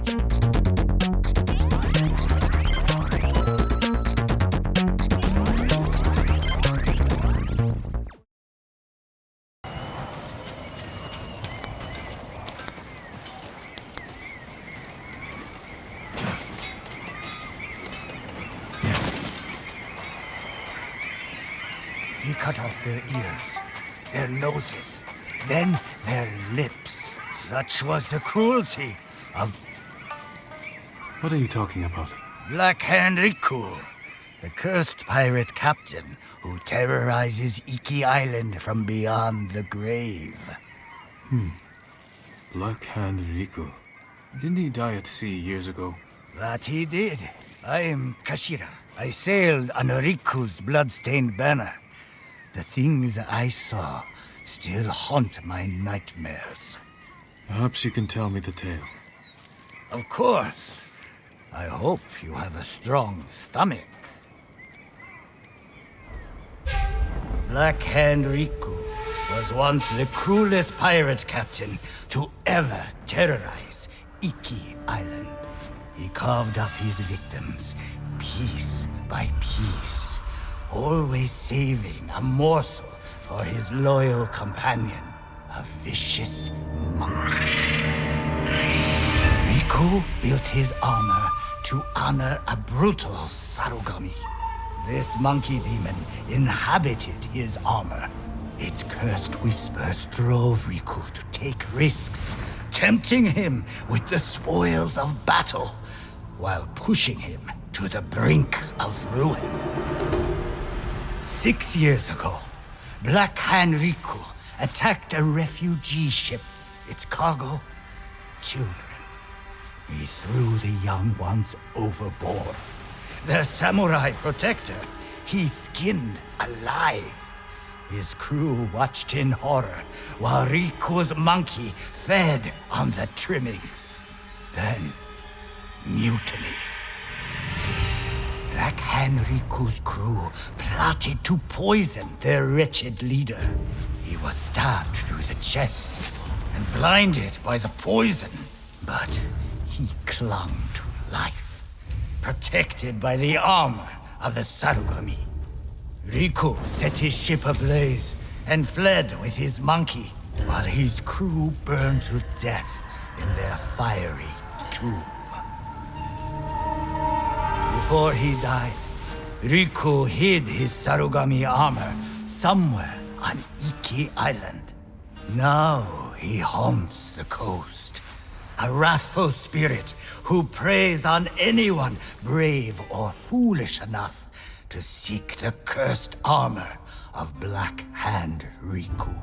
He cut off their ears, their noses, then their lips. Such was the cruelty of What are you talking about? Black Hand Riku, the cursed pirate captain who terrorizes Iki Island from beyond the grave. Black Hand Riku. Didn't he die at sea years ago? That he did. I am Kashira. I sailed under Riku's blood-stained banner. The things I saw still haunt my nightmares. Perhaps you can tell me the tale. Of course. I hope you have a strong stomach. Black Hand Riku was once the cruelest pirate captain to ever terrorize Iki Island. He carved up his victims, piece by piece, always saving a morsel for his loyal companion, a vicious monkey. Riku built his armor to honor a brutal Sarugami. This monkey demon inhabited his armor. Its cursed whispers drove Riku to take risks, tempting him with the spoils of battle, while pushing him to the brink of ruin. 6 years ago, Black Hand Riku attacked a refugee ship. Its cargo, children. He threw the young ones overboard. Their samurai protector, he skinned alive. His crew watched in horror while Riku's monkey fed on the trimmings. Then, mutiny. Black Hand Riku's crew plotted to poison their wretched leader. He was stabbed through the chest and blinded by the poison, but he clung to life, protected by the armor of the Sarugami. Riku set his ship ablaze and fled with his monkey, while his crew burned to death in their fiery tomb. Before he died, Riku hid his Sarugami armor somewhere on Iki Island. Now he haunts the coast, a wrathful spirit who preys on anyone brave or foolish enough to seek the cursed armor of Black Hand Riku.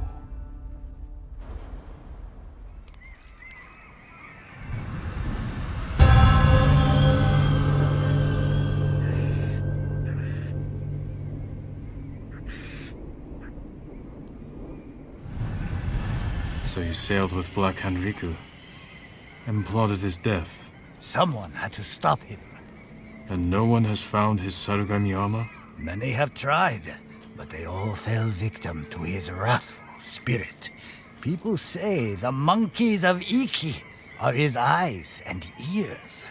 So you sailed with Black Hand Riku and plotted his death. Someone had to stop him. And no one has found his Sarugami armor? Many have tried, but they all fell victim to his wrathful spirit. People say the monkeys of Iki are his eyes and ears.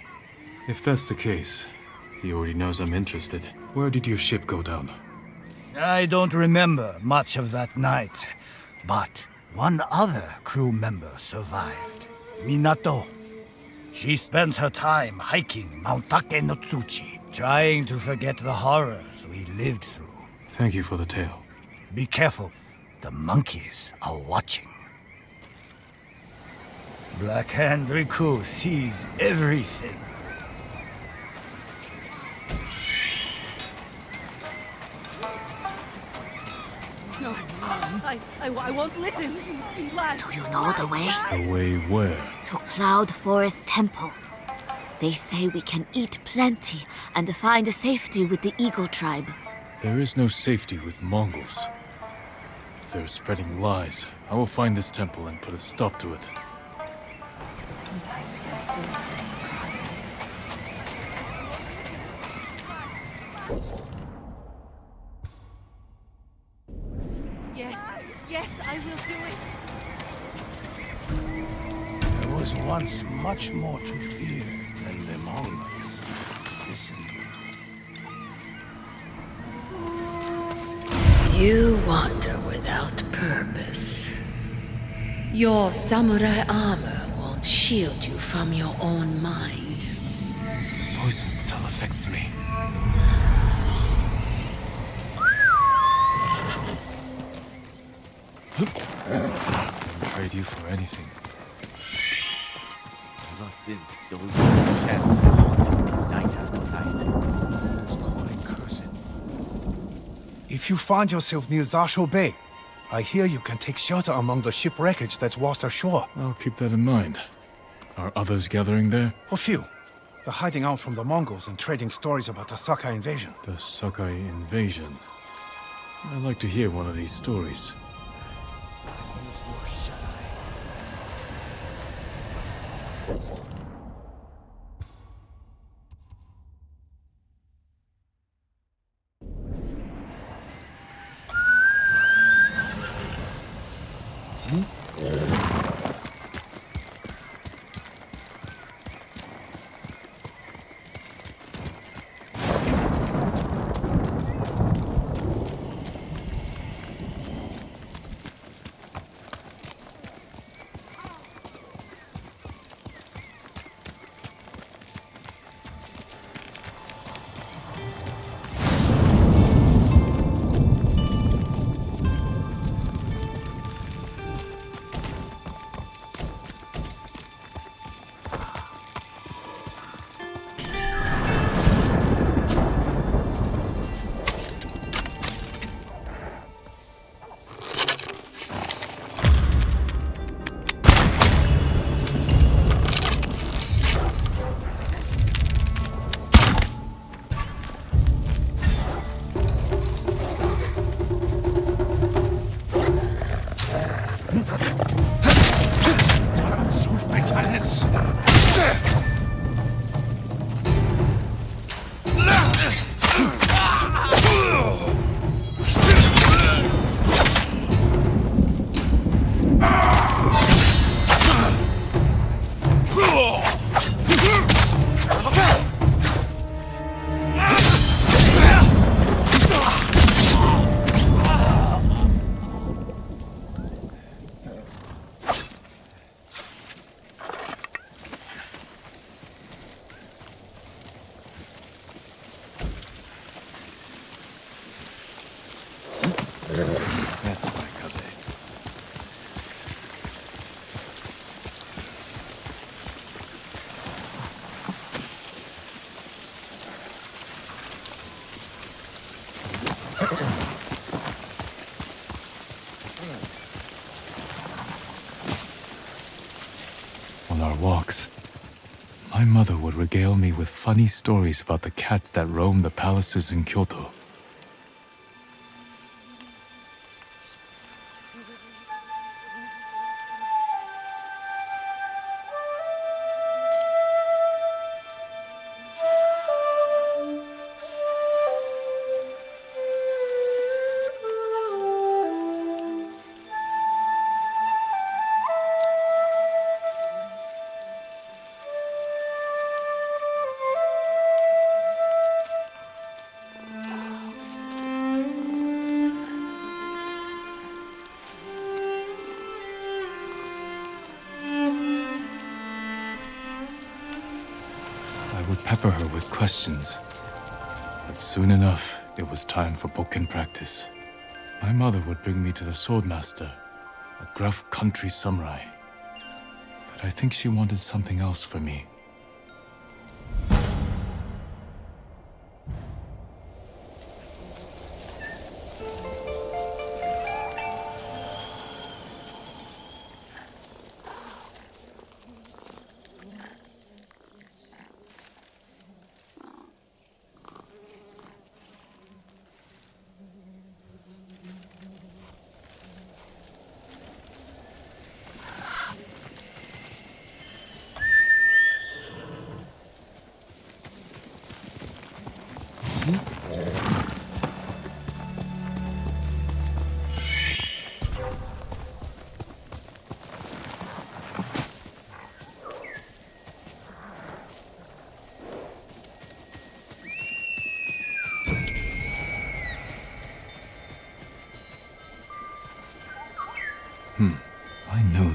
If that's the case, he already knows I'm interested. Where did your ship go down? I don't remember much of that night, but one other crew member survived. Minato. She spent her time hiking Mount Take no Tsuchi, trying to forget the horrors we lived through. Thank you for the tale. Be careful. The monkeys are watching. Black Hand Riku sees everything. No, I won't listen. Lad. Do you know the way? The way where? To Cloud Forest Temple. They say we can eat plenty and find safety with the Eagle tribe. There is no safety with Mongols. If they're spreading lies, I will find this temple and put a stop to it. Sometimes I still Yes, I will do it. There was once much more to fear than the Mongols. Listen. You wander without purpose. Your samurai armor won't shield you from your own mind. Poison still affects me. I'll trade you for anything. Ever since those cats haunted me night after night. Who's calling cursing? If you find yourself near Zasho Bay, I hear you can take shelter among the ship wreckage that's washed ashore. I'll keep that in mind. Are others gathering there? A few. They're hiding out from the Mongols and trading stories about the Sakai invasion. The Sakai invasion. I'd like to hear one of these stories. That's my cousin. On our walks, my mother would regale me with funny stories about the cats that roam the palaces in Kyoto. I would pepper her with questions. But soon enough, it was time for bokken practice. My mother would bring me to the swordmaster, a gruff country samurai. But I think she wanted something else for me.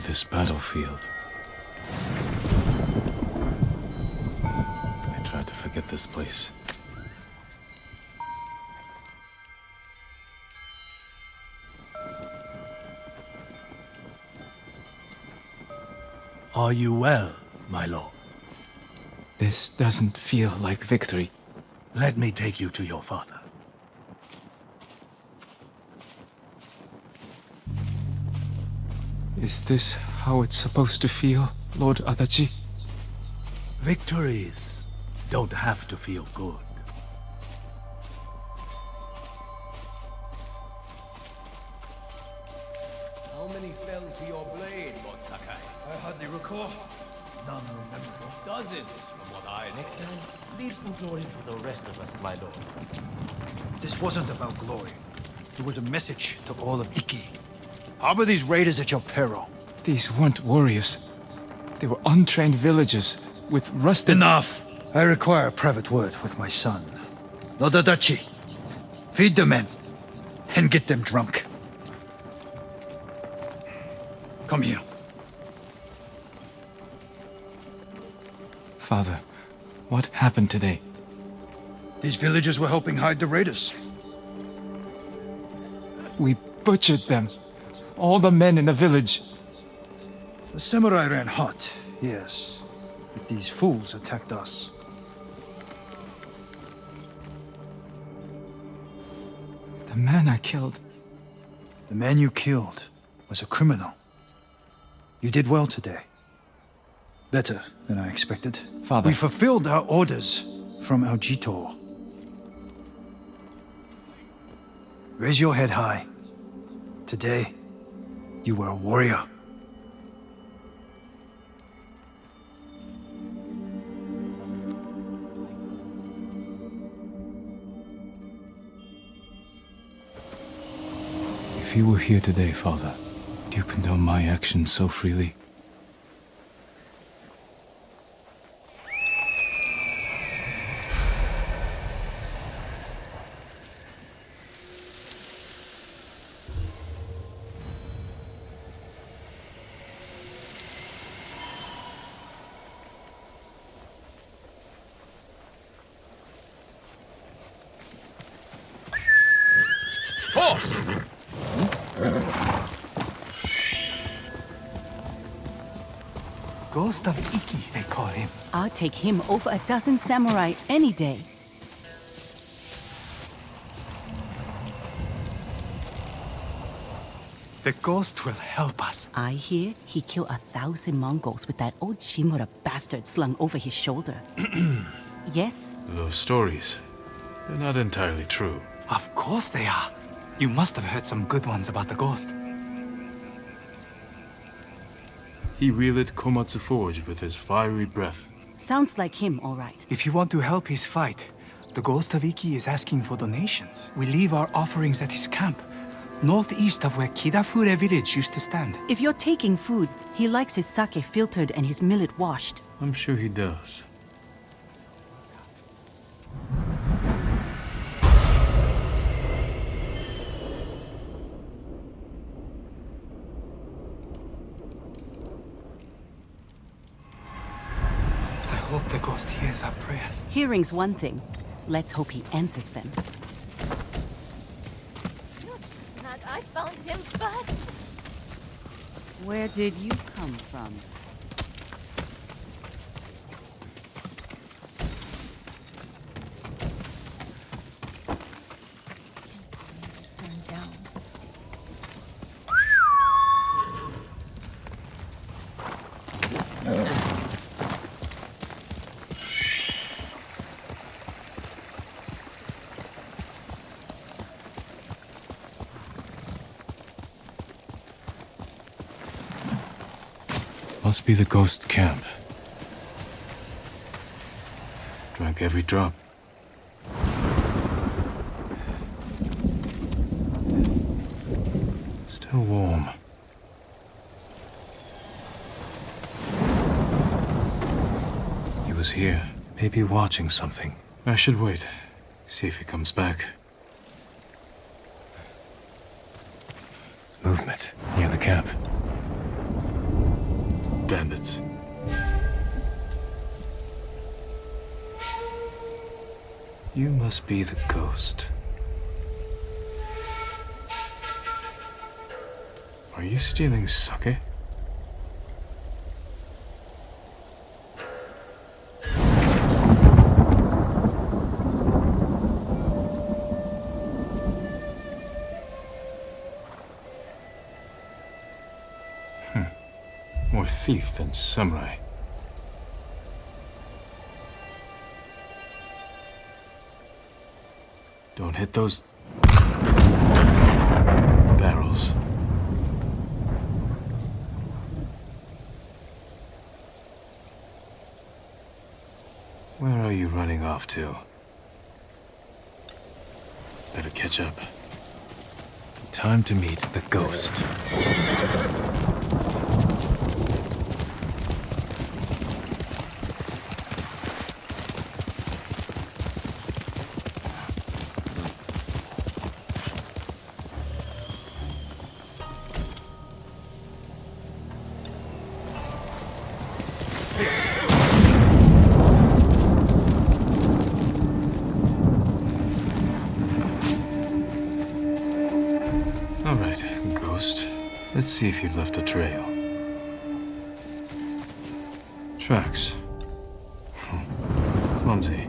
of this battlefield. I tried to forget this place. Are you well, my lord? This doesn't feel like victory. Let me take you to your father. Is this how it's supposed to feel, Lord Adachi? Victories don't have to feel good. How many fell to your blade, Lord Sakai? I hardly recall. None rememberable. Dozens, from what I know. Next time, leave some glory for the rest of us, my lord. This wasn't about glory. It was a message to all of Iki. Harbor these raiders at your peril. These weren't warriors. They were untrained villagers with rusted... Enough! I require a private word with my son. Lord Adachi, feed the men and get them drunk. Come here. Father, what happened today? These villagers were helping hide the raiders. We butchered them. All the men in the village. The samurai ran hot, yes. But these fools attacked us. The man I killed. The man you killed was a criminal. You did well today. Better than I expected. Father. We fulfilled our orders from our Jito. Raise your head high. Today, you were a warrior. If you were here today, Father, do you condone my actions so freely? Horse! Ghost of Iki, they call him. I'll take him over a dozen samurai any day. The ghost will help us. I hear he killed 1,000 Mongols with that old Shimura bastard slung over his shoulder. Yes? Those stories, they're not entirely true. Of course they are. You must have heard some good ones about the ghost. He relit Komatsu Forge with his fiery breath. Sounds like him, all right. If you want to help his fight, the Ghost of Iki is asking for donations. We leave our offerings at his camp, northeast of where Kidafure village used to stand. If you're taking food, he likes his sake filtered and his millet washed. I'm sure he does. I hope the ghost hears our prayers. Hearing's one thing. Let's hope he answers them. I found him first. Where did you come from? Burn down. Must be the ghost camp. Drank every drop. Still warm. He was here, maybe watching something. I should wait, see if he comes back. Movement near the camp. bandits. You must be the ghost. Are you stealing sake? More thief than samurai. Don't hit those barrels. Where are you running off to? Better catch up. Time to meet the ghost. All right, ghost. Let's see if you've left a trail. Tracks. Clumsy.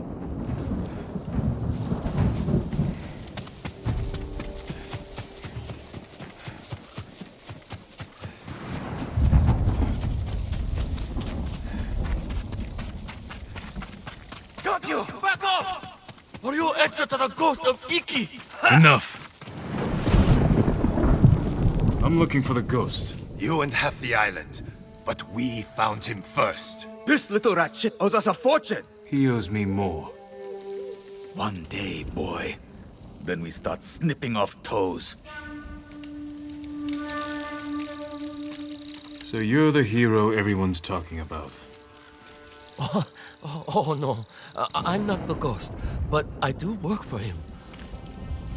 Got you! Back off! Or you answer to the ghost of Iki! Enough! I'm looking for the ghost. You and half the island, but we found him first. This little rat shit owes us a fortune! He owes me more. One day, boy. Then we start snipping off toes. So you're the hero everyone's talking about. Oh no, I'm not the ghost, but I do work for him.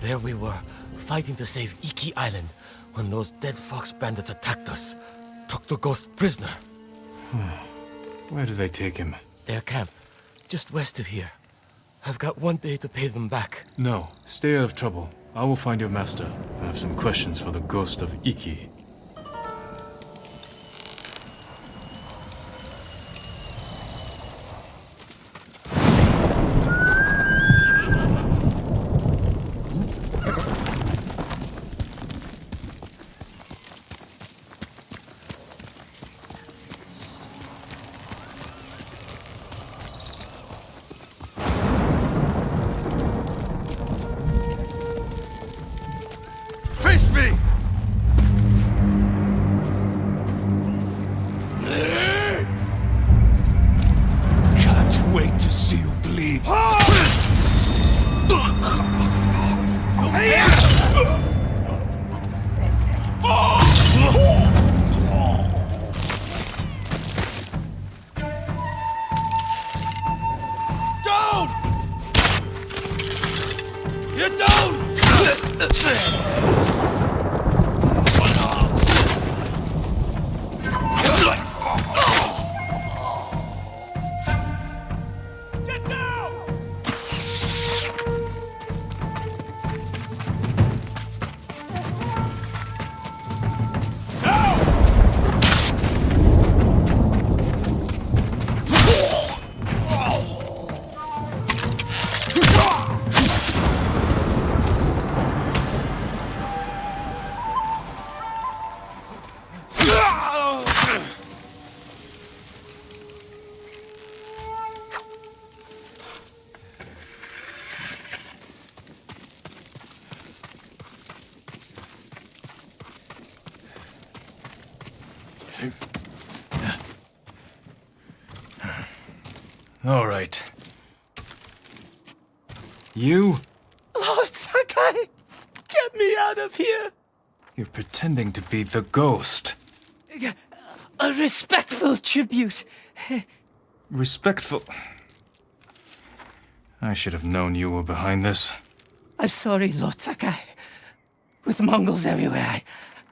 There we were, fighting to save Iki Island, when those dead fox bandits attacked us. Took the ghost prisoner. Where did they take him? Their camp, just west of here. I've got 1 day to pay them back. No, stay out of trouble. I will find your master. I have some questions for the ghost of Iki. Face me! Can't wait to see you bleed. Down! Get down! All right. You? Lord Sakai! Get me out of here! You're pretending to be the ghost. A respectful tribute. Respectful. I should have known you were behind this. I'm sorry, Lord Sakai. With Mongols everywhere,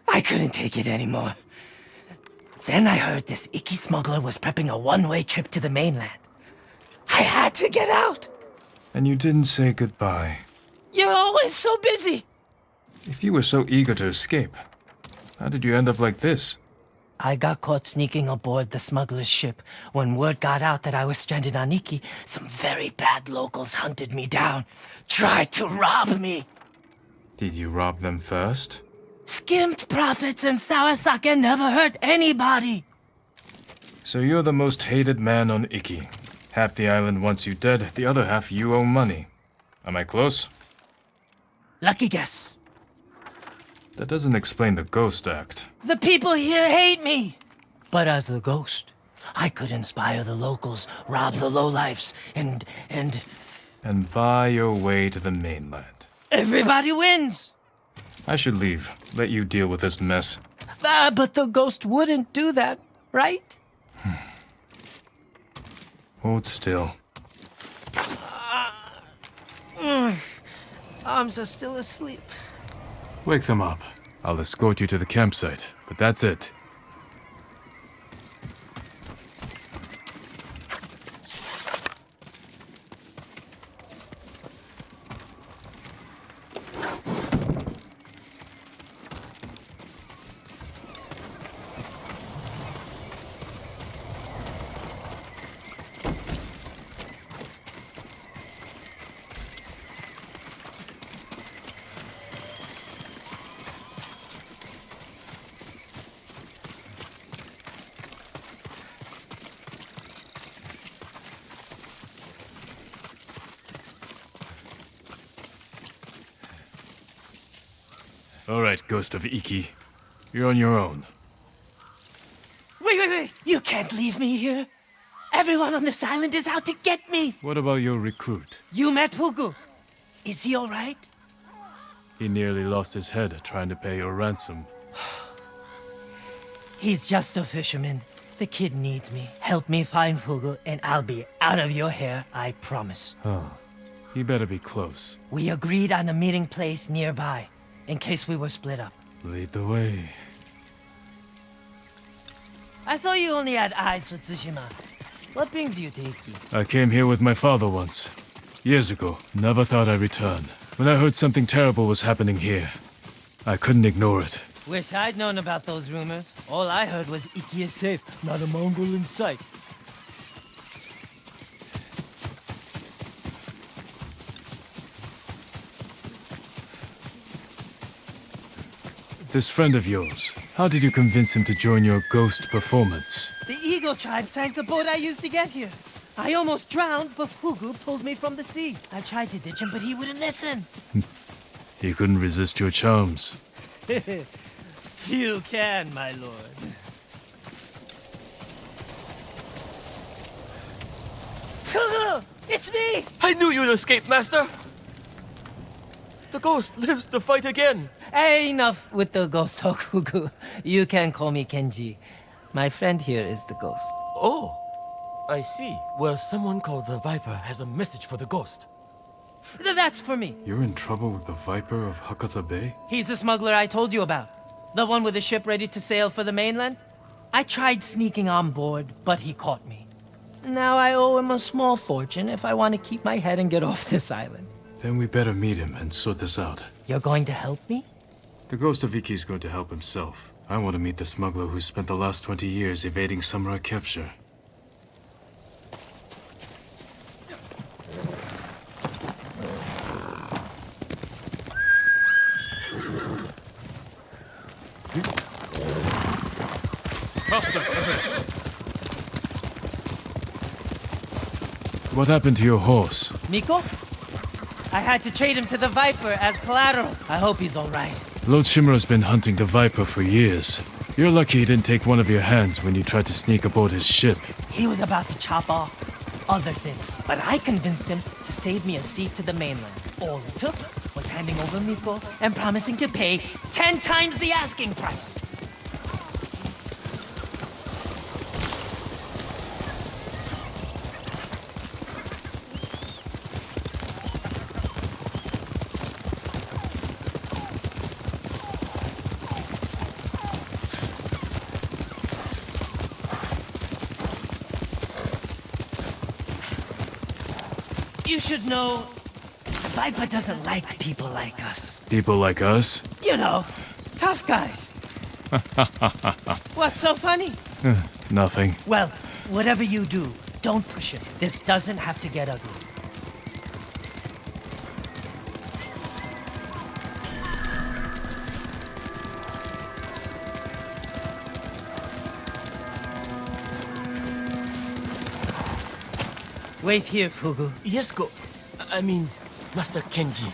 I couldn't take it anymore. Then I heard this Iki smuggler was prepping a one-way trip to the mainland. I had to get out! And you didn't say goodbye. You're always so busy! If you were so eager to escape, how did you end up like this? I got caught sneaking aboard the smuggler's ship. When word got out that I was stranded on Iki, some very bad locals hunted me down, tried to rob me. Did you rob them first? Skimmed profits and Sarasake never hurt anybody. So you're the most hated man on Iki. Half the island wants you dead, the other half you owe money. Am I close? Lucky guess. That doesn't explain the Ghost Act. The people here hate me. But as the ghost, I could inspire the locals, rob the lowlifes, and... And buy your way to the mainland. Everybody wins! I should leave. Let you deal with this mess. But the ghost wouldn't do that, right? Hold still. Arms are still asleep. Wake them up. I'll escort you to the campsite, but that's it. All right, Ghost of Iki. You're on your own. Wait! You can't leave me here. Everyone on this island is out to get me. What about your recruit? You met Pugu. Is he all right? He nearly lost his head trying to pay your ransom. He's just a fisherman. The kid needs me. Help me find Pugu, and I'll be out of your hair, I promise. Oh, he better be close. We agreed on a meeting place nearby, in case we were split up. Lead the way. I thought you only had eyes for Tsushima. What brings you to Iki? I came here with my father once. Years ago. Never thought I'd return. When I heard something terrible was happening here, I couldn't ignore it. Wish I'd known about those rumors. All I heard was Iki is safe, not a Mongol in sight. This friend of yours, how did you convince him to join your ghost performance? The Eagle tribe sank the boat I used to get here. I almost drowned, but Fugu pulled me from the sea. I tried to ditch him, but he wouldn't listen. He couldn't resist your charms. Few can, my lord. Fugu! It's me! I knew you'd escape, Master! The ghost lives to fight again! Hey, enough with the ghost talk, Fugu. You can call me Kenji. My friend here is the ghost. Oh, I see. Well, someone called the Viper has a message for the ghost. That's for me. You're in trouble with the Viper of Hakata Bay? He's the smuggler I told you about. The one with the ship ready to sail for the mainland. I tried sneaking on board, but he caught me. Now I owe him a small fortune if I want to keep my head and get off this island. Then we better meet him and sort this out. You're going to help me? The Ghost of Iki's going to help himself. I want to meet the smuggler who spent the last 20 years evading samurai capture. Faster, What happened to your horse? Miko? I had to trade him to the Viper as collateral. I hope he's all right. Lord Shimura's been hunting the Viper for years. You're lucky he didn't take one of your hands when you tried to sneak aboard his ship. He was about to chop off other things, but I convinced him to save me a seat to the mainland. All it took was handing over Miko and promising to pay 10 times the asking price. You should know, the Viper doesn't like people like us. People like us? You know, tough guys. What's so funny? Nothing. Well, whatever you do, don't push it. This doesn't have to get ugly. Wait here, Fugu. Yes, I mean, Master Kenji.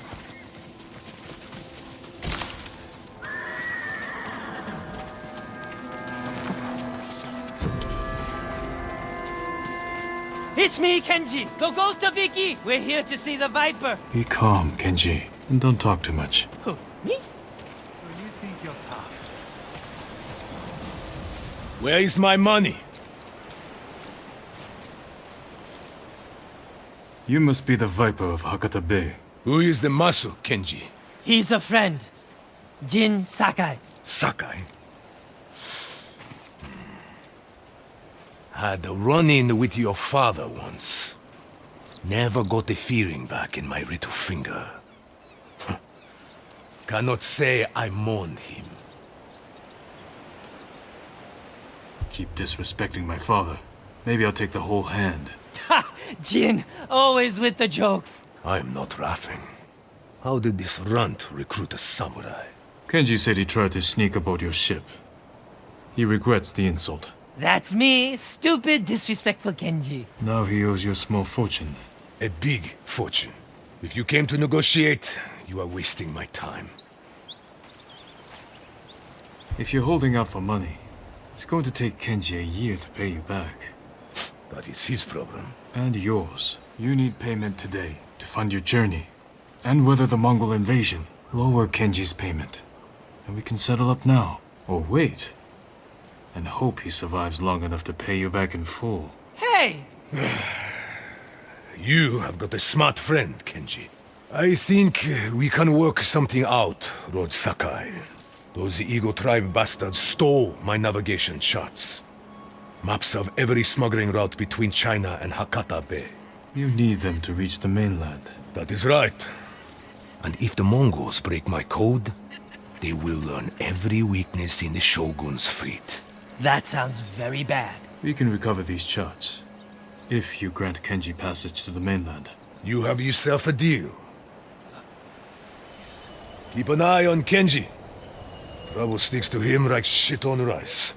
It's me, Kenji, the Ghost of Iki. We're here to see the Viper. Be calm, Kenji, and don't talk too much. Who, me? So you think you're tough? Where is my money? You must be the Viper of Hakata Bay. Who is the Masu, Kenji? He's a friend. Jin Sakai. Sakai. Had a run-in with your father once. Never got the feeling back in my little finger. Cannot say I mourned him. Keep disrespecting my father. Maybe I'll take the whole hand. Ha! Jin, always with the jokes. I'm not laughing. How did this runt recruit a samurai? Kenji said he tried to sneak aboard your ship. He regrets the insult. That's me, stupid, disrespectful Kenji. Now he owes you a small fortune. A big fortune. If you came to negotiate, you are wasting my time. If you're holding out for money, it's going to take Kenji a year to pay you back. That is his problem. And yours. You need payment today to fund your journey and weather the Mongol invasion. Lower Kenji's payment, and we can settle up now. Or wait, and hope he survives long enough to pay you back in full. Hey! You have got a smart friend, Kenji. I think we can work something out, Lord Sakai. Those Eagle Tribe bastards stole my navigation charts. Maps of every smuggling route between China and Hakata Bay. You need them to reach the mainland. That is right. And if the Mongols break my code, they will learn every weakness in the Shogun's fleet. That sounds very bad. We can recover these charts, if you grant Kenji passage to the mainland. You have yourself a deal. Keep an eye on Kenji. Trouble sticks to him like shit on rice.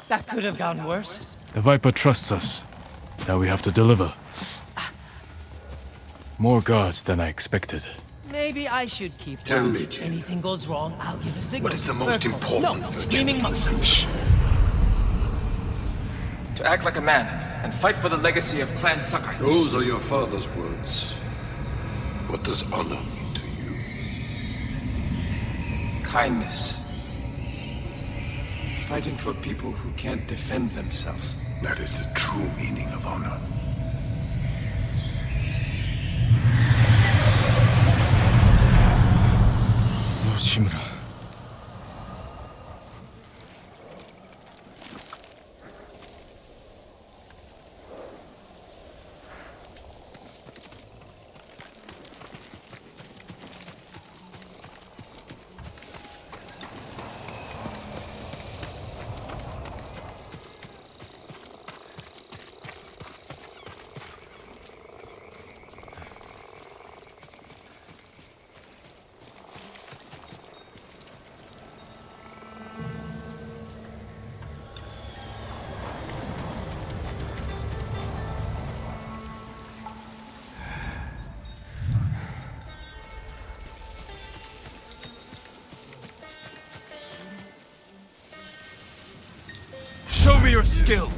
That could have gone worse. The Viper trusts us. Now we have to deliver. More guards than I expected. Maybe I should keep Tell watch. me, Jin. Anything goes wrong, I'll give a signal. What is the most Vertical. important No, virtue screaming in monk. such? To act like a man and fight for the legacy of Clan Sakai. Those are your father's words. What does honor mean to you? Kindness. Fighting for people who can't defend themselves. That is the true meaning of honor. Lord Shimura. Show me your skill!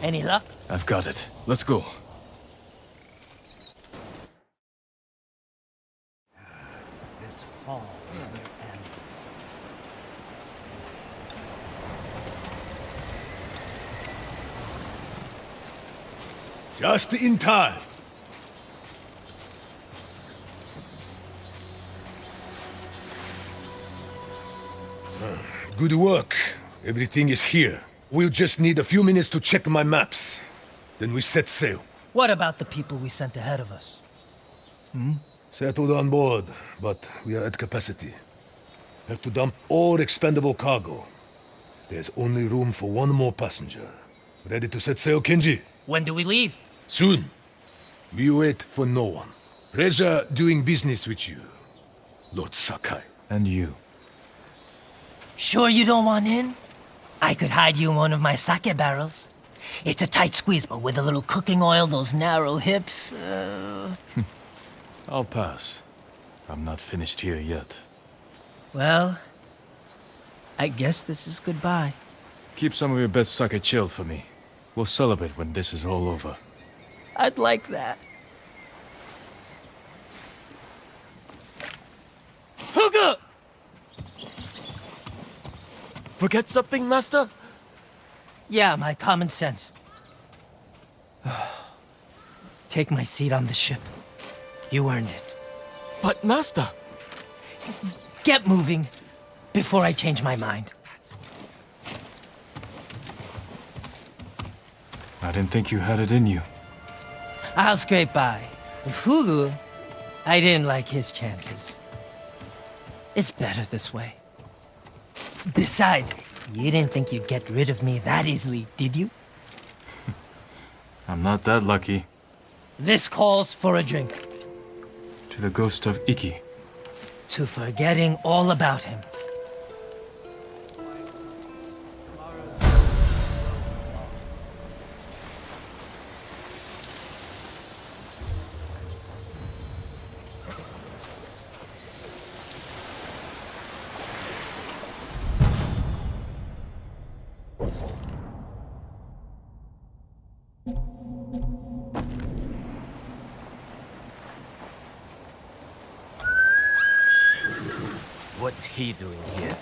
Any luck? I've got it. Let's go. This fall never ends. Just in time. Good work. Everything is here. We'll just need a few minutes to check my maps. Then we set sail. What about the people we sent ahead of us? Settled on board, but we are at capacity. Have to dump all expendable cargo. There's only room for one more passenger. Ready to set sail, Kenji? When do we leave? Soon. We wait for no one. Pleasure doing business with you, Lord Sakai. And you. Sure you don't want in? I could hide you in one of my sake barrels. It's a tight squeeze, but with a little cooking oil, those narrow hips... I'll pass. I'm not finished here yet. Well, I guess this is goodbye. Keep some of your best sake chilled for me. We'll celebrate when this is all over. I'd like that. Huga! Forget something, Master? Yeah, my common sense. Take my seat on the ship. You earned it. But, Master... Get moving before I change my mind. I didn't think you had it in you. I'll scrape by. Fugu, I didn't like his chances. It's better this way. Besides, you didn't think you'd get rid of me that easily, did you? I'm I'm not that lucky. This calls for a drink. To the ghost of Iki. To forgetting all about him. What's he doing here?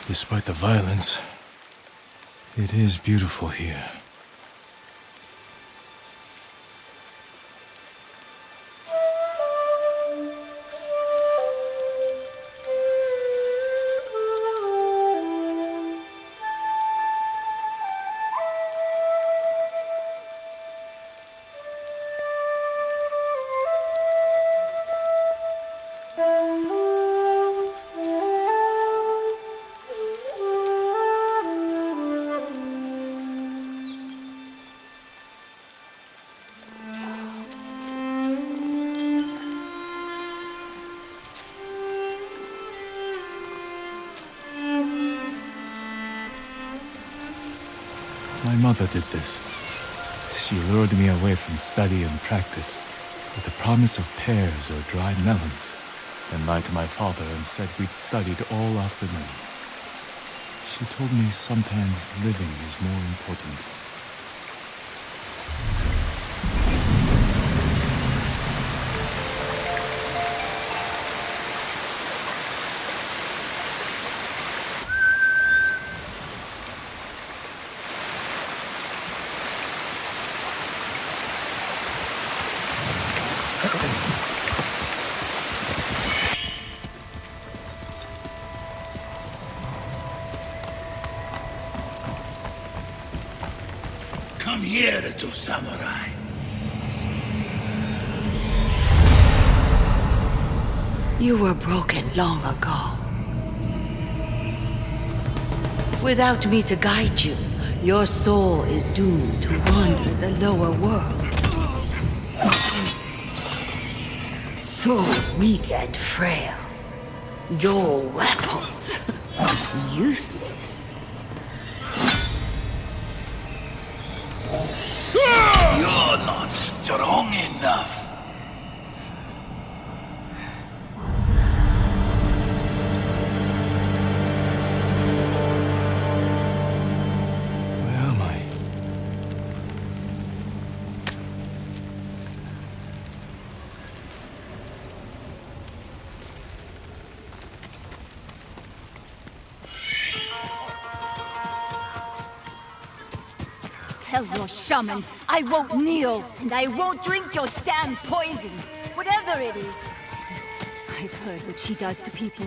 Despite the violence, it is beautiful here. My mother did this. She lured me away from study and practice with the promise of pears or dried melons, then lied to my father and said we'd studied all afternoon. She told me sometimes living is more important. Come here, little samurai. You were broken long ago. Without me to guide you, your soul is doomed to wander the lower world. So weak and frail. Your weapons, useless. You're not strong enough. Tell your shaman I won't kneel, and I won't drink your damn poison, whatever it is. I've heard what she does to people.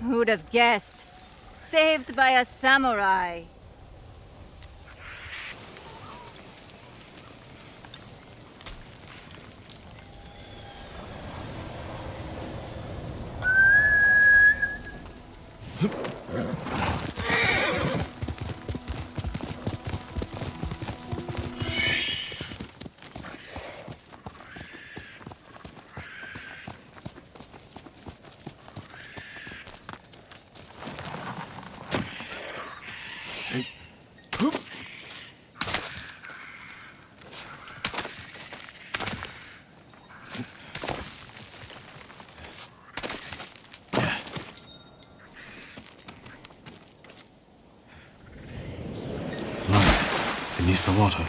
Who'd have guessed? Saved by a samurai. Beneath the water.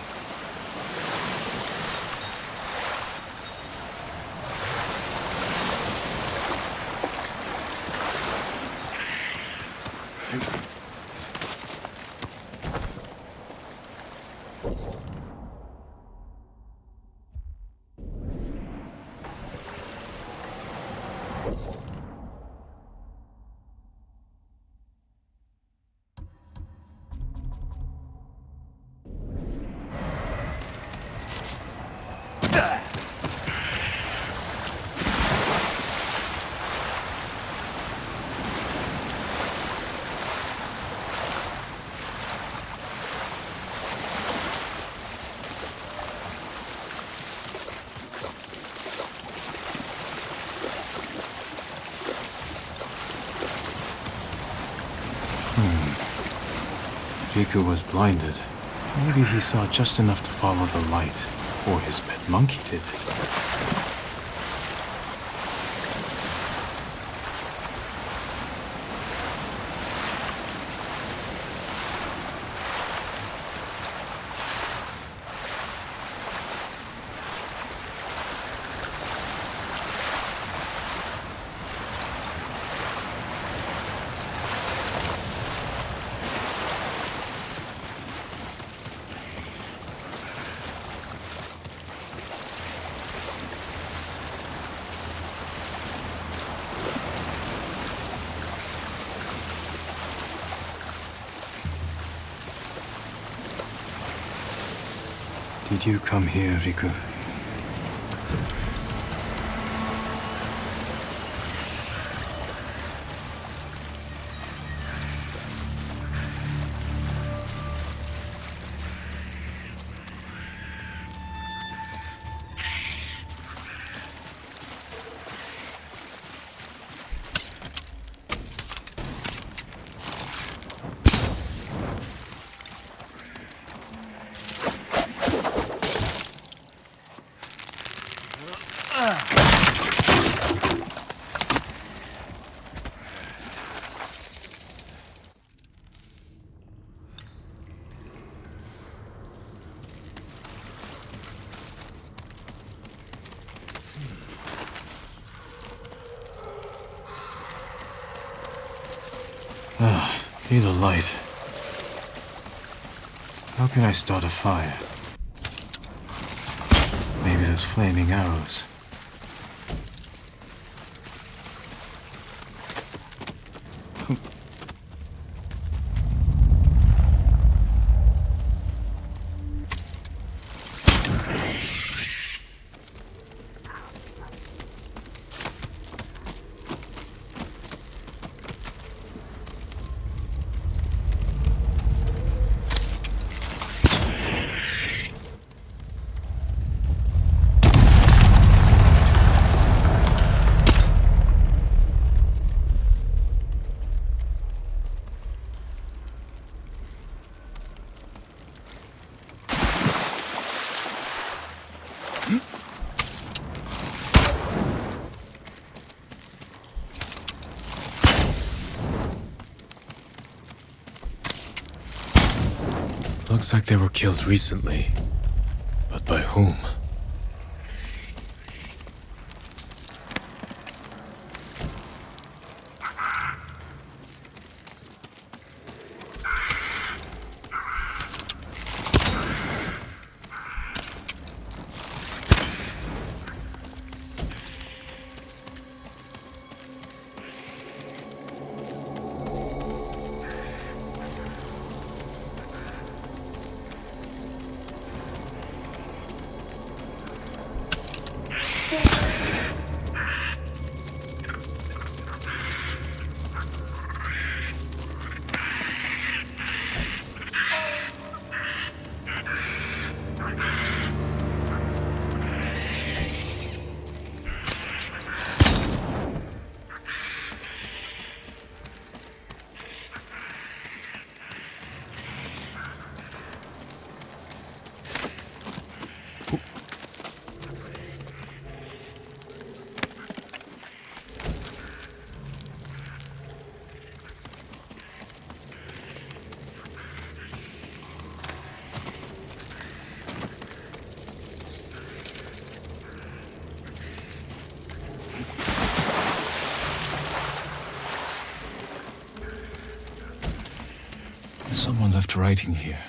Riku was blinded. Maybe he saw just enough to follow the light, or his pet monkey did. Did you come here, Riku? Need a light. How can I start a fire? Maybe those flaming arrows. Looks like they were killed recently. But by whom? Someone left writing here.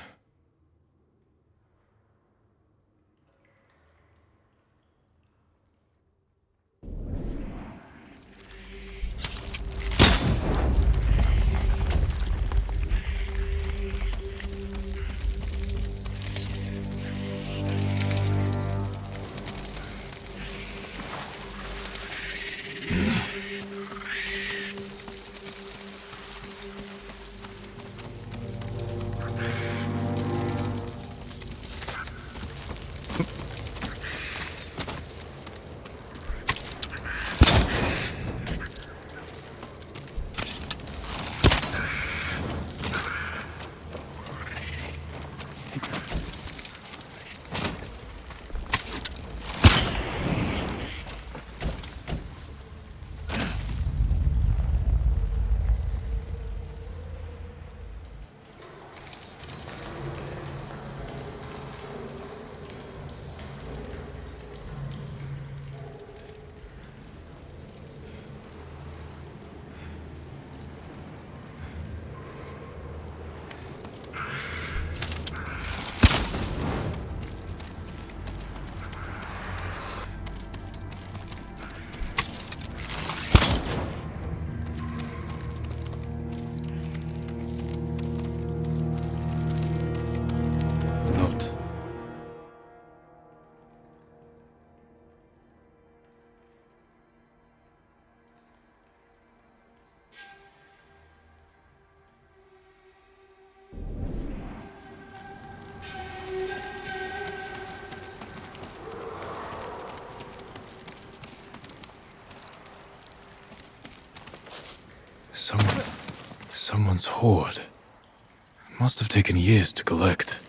Someone's hoard. Must have taken years to collect.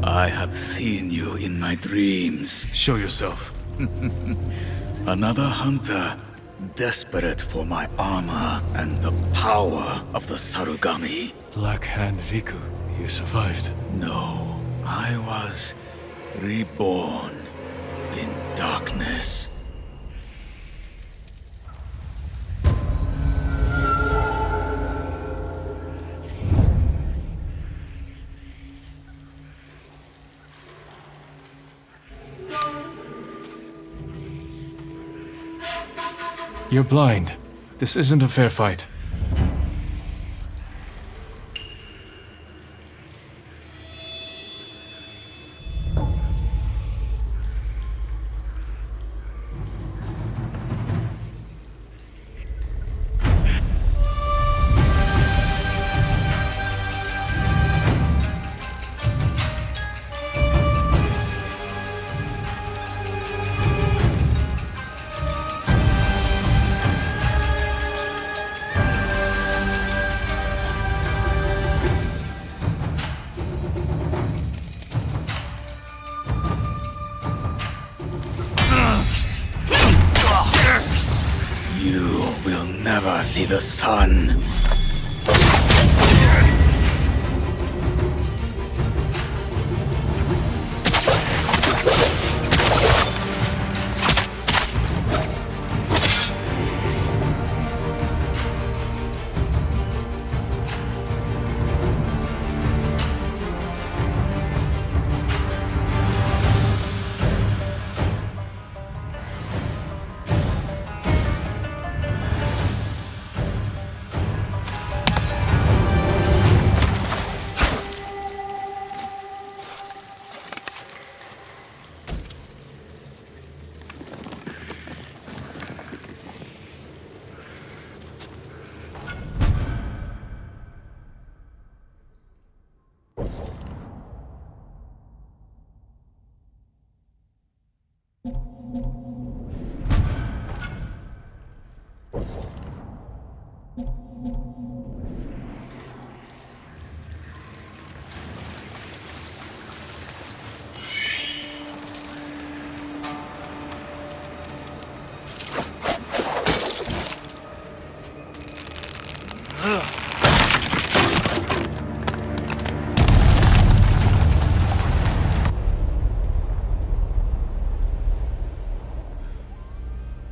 I have seen you in my dreams. Show yourself. Another hunter, desperate for my armor and the power of the Sarugami. Black Hand Riku, you survived. No, I was reborn in darkness. You're blind. This isn't a fair fight. You will never see the sun.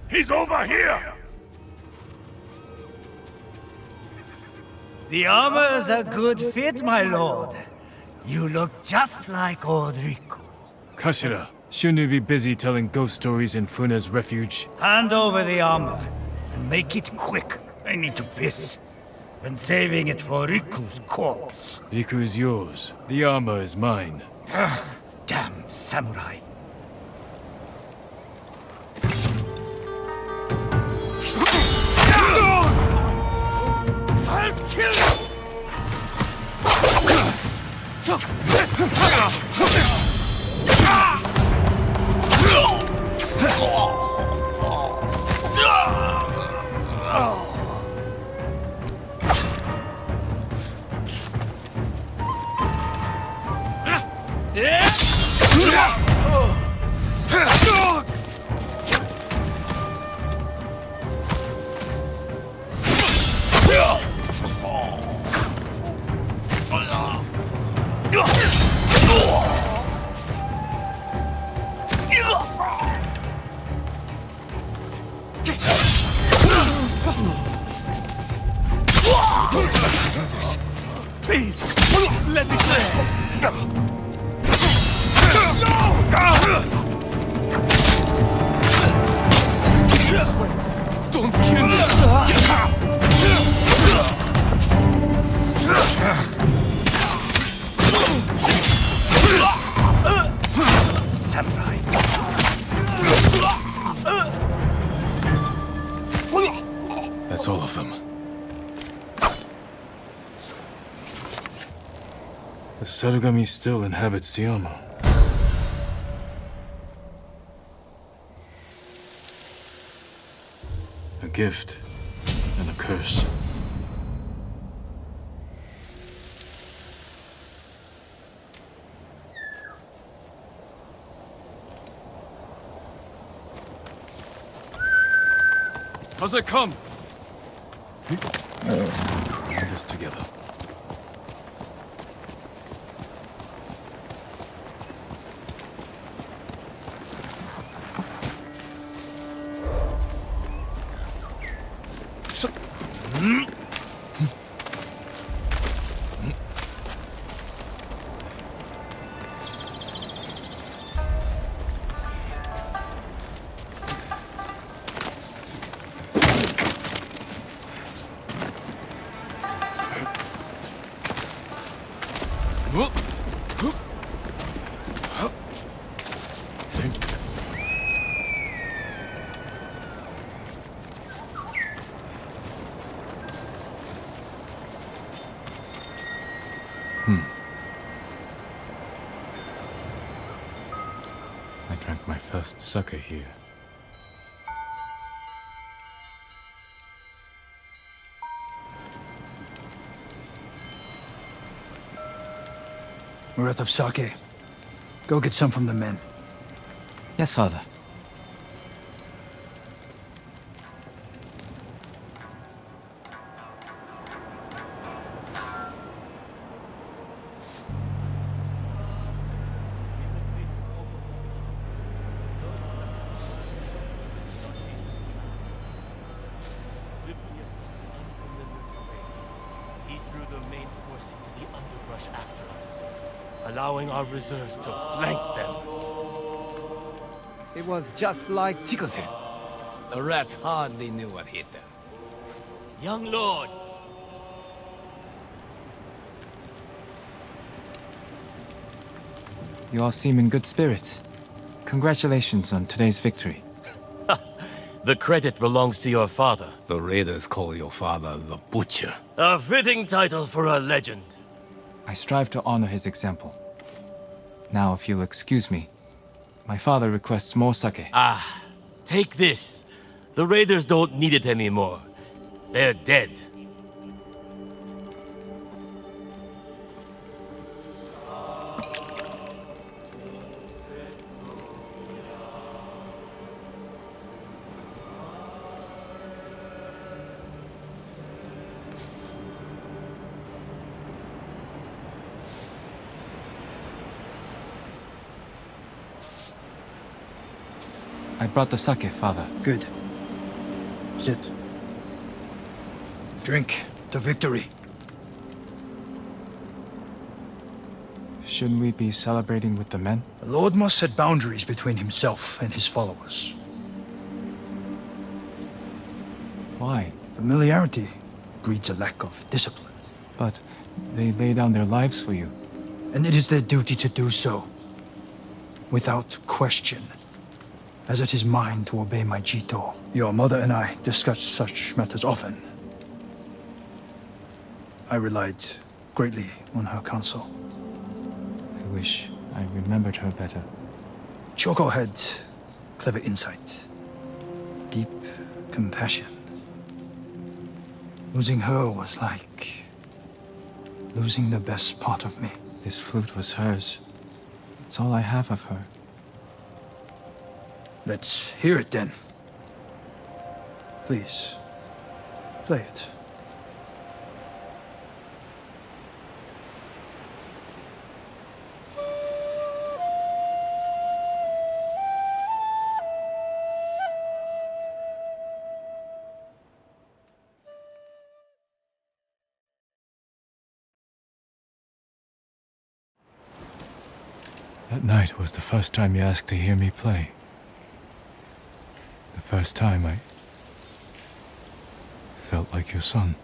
He's over here! The armor is a good fit, my lord. You look just like old Riku. Kashira, shouldn't you be busy telling ghost stories in Funa's refuge? Hand over the armor, and make it quick. I need to piss. And saving it for Riku's corpse. Riku is yours. The armor is mine. Damn samurai. I'll kill you! Please, let me Don't kill me! Samurai. That's all of them. The Sarugami still inhabits the armor. A gift and a curse. How's it come? Put this together. I drank my first sake here. We're out of sake. Go get some from the men. Yes, father. Allowing our reserves to flank them. It was just like Chikuzen. The rats hardly knew what hit them. Young lord! You all seem in good spirits. Congratulations on today's victory. The credit belongs to your father. The raiders call your father the Butcher. A fitting title for a legend. I strive to honor his example. Now, if you'll excuse me, my father requests more sake. Ah, take this. The raiders don't need it anymore. They're dead. I brought the sake, father. Good. Sit. Drink to victory. Shouldn't we be celebrating with the men? The Lord must set boundaries between himself and his followers. Why? Familiarity breeds a lack of discipline. But they lay down their lives for you. And it is their duty to do so, without question. As it is mine to obey my Jito. Your mother and I discuss such matters often. I relied greatly on her counsel. I wish I remembered her better. Choco had clever insight, deep compassion. Losing her was like losing the best part of me. This flute was hers. It's all I have of her. Let's hear it then. Please, play it. That night was the first time you asked to hear me play. The first time I felt like your son.